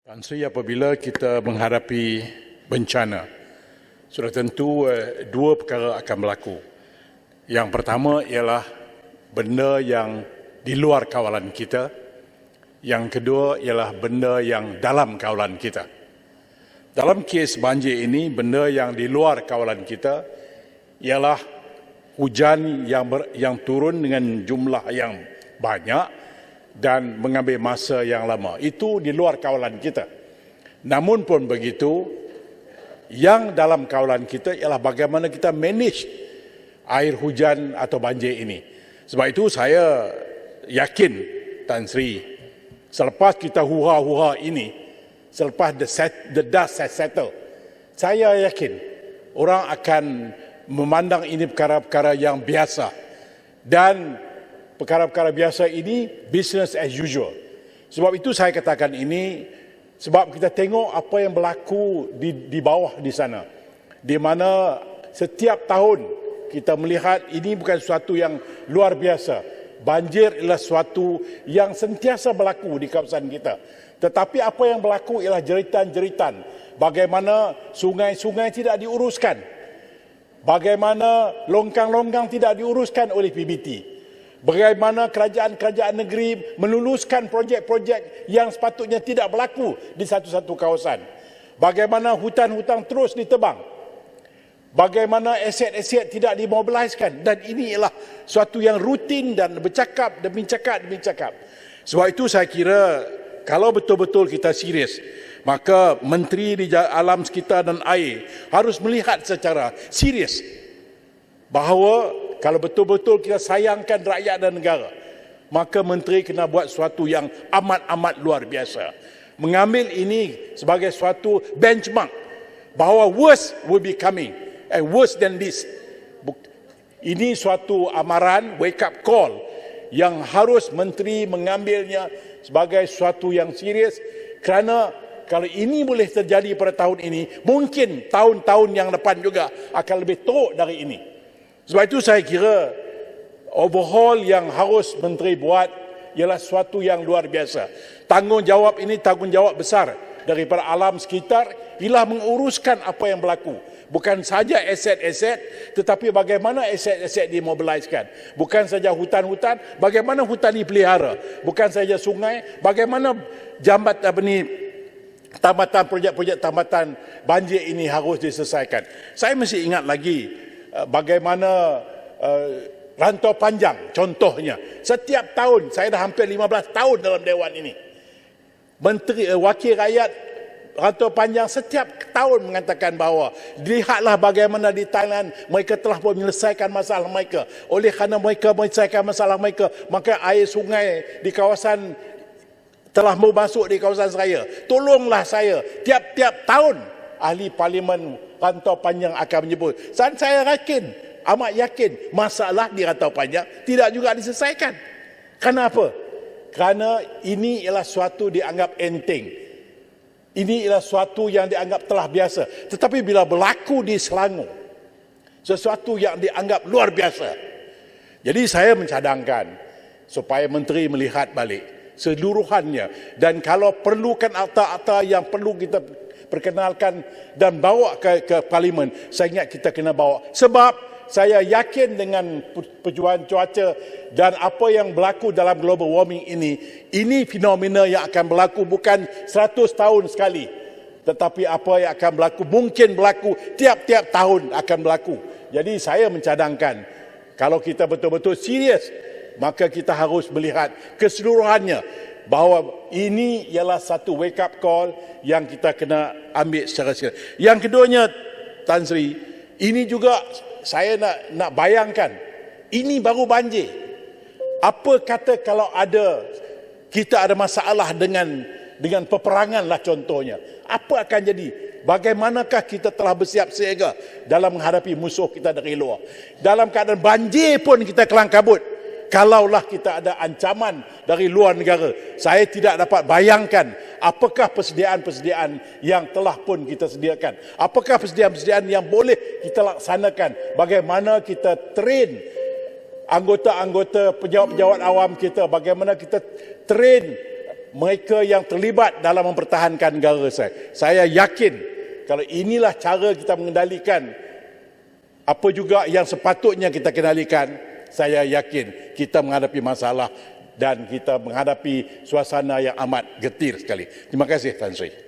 Tan Sri, apabila kita menghadapi bencana, sudah tentu dua perkara akan berlaku. Yang pertama ialah benda yang di luar kawalan kita. Yang kedua ialah benda yang dalam kawalan kita. Dalam kes banjir ini, benda yang di luar kawalan kita ialah hujan yang turun dengan jumlah yang banyak dan mengambil masa yang lama. Itu di luar kawalan kita. Namun pun begitu, yang dalam kawalan kita ialah bagaimana kita manage air hujan atau banjir ini. Sebab itu saya yakin, Tan Sri, selepas kita hura-hura ini, selepas the dust has settled, saya yakin orang akan memandang ini perkara-perkara yang biasa. Dan perkara-perkara biasa ini business as usual. Sebab itu saya katakan ini, sebab kita tengok apa yang berlaku di bawah di sana. Di mana setiap tahun kita melihat ini bukan sesuatu yang luar biasa. Banjir ialah sesuatu yang sentiasa berlaku di kawasan kita. Tetapi apa yang berlaku ialah jeritan-jeritan. Bagaimana sungai-sungai tidak diuruskan. Bagaimana longkang-longkang tidak diuruskan oleh PBT. Bagaimana kerajaan-kerajaan negeri meluluskan projek-projek yang sepatutnya tidak berlaku di satu-satu kawasan. Bagaimana hutan-hutan terus ditebang. Bagaimana aset-aset tidak dimobiliskan. Dan ini ialah suatu yang rutin dan bercakap demi cakap. Sebab itu saya kira kalau betul-betul kita serius, maka Menteri di Alam Sekitar dan Air harus melihat secara serius bahawa kalau betul-betul kita sayangkan rakyat dan negara, maka menteri kena buat sesuatu yang amat-amat luar biasa. Mengambil ini sebagai suatu benchmark bahawa worse will be coming and worse than this. Ini suatu amaran, wake up call yang harus menteri mengambilnya sebagai suatu yang serius, kerana kalau ini boleh terjadi pada tahun ini, mungkin tahun-tahun yang depan juga akan lebih teruk dari ini. Sebab itu saya kira overhaul yang harus menteri buat ialah sesuatu yang luar biasa. Tanggungjawab ini tanggungjawab besar daripada alam sekitar ialah menguruskan apa yang berlaku. Bukan saja aset-aset, tetapi bagaimana aset-aset dimobiliskan. Bukan saja hutan-hutan, bagaimana hutan dipelihara. Bukan saja sungai, bagaimana tambatan projek-projek tambatan banjir ini harus diselesaikan. Saya masih ingat lagi bagaimana Rantau Panjang contohnya. Setiap tahun, saya dah hampir 15 tahun dalam Dewan ini. Menteri Wakil Rakyat Rantau Panjang setiap tahun mengatakan bahawa lihatlah bagaimana di Thailand mereka telah menyelesaikan masalah mereka. Oleh kerana mereka menyelesaikan masalah mereka, maka air sungai di kawasan telah mau masuk di kawasan saya. Tolonglah saya. Tiap-tiap tahun ahli parlimen Rantau Panjang akan menyebut. Dan saya yakin, amat yakin, masalah di Rantau Panjang tidak juga diselesaikan. Kenapa? Kerana ini ialah suatu dianggap enteng. Ini ialah suatu yang dianggap telah biasa. Tetapi bila berlaku di Selangor, sesuatu yang dianggap luar biasa. Jadi saya mencadangkan supaya menteri melihat balik seluruhannya. Dan kalau perlukan akta-akta yang perlu kita perkenalkan dan bawa ke parlimen, saya ingat kita kena bawa. Sebab saya yakin dengan perjuangan cuaca dan apa yang berlaku dalam global warming ini fenomena yang akan berlaku bukan 100 tahun sekali. Tetapi apa yang akan berlaku, mungkin berlaku tiap-tiap tahun akan berlaku. Jadi saya mencadangkan, kalau kita betul-betul serius, maka kita harus melihat keseluruhannya. Bahawa ini ialah satu wake up call yang kita kena ambil secara serius. Yang keduanya, Tan Sri, ini juga saya nak bayangkan, ini baru banjir. Apa kata kalau kita ada masalah dengan peperangan lah contohnya. Apa akan jadi? Bagaimanakah kita telah bersiap siaga dalam menghadapi musuh kita dari luar? Dalam keadaan banjir pun kita kelang kabut. Kalaulah kita ada ancaman dari luar negara, saya tidak dapat bayangkan apakah persediaan-persediaan yang telah pun kita sediakan. Apakah persediaan-persediaan yang boleh kita laksanakan. Bagaimana kita train anggota-anggota pejabat-pejabat awam kita. Bagaimana kita train mereka yang terlibat dalam mempertahankan negara saya yakin kalau inilah cara kita mengendalikan apa juga yang sepatutnya kita kendalikan, saya yakin kita menghadapi masalah dan kita menghadapi suasana yang amat getir sekali. Terima kasih Tan Sri.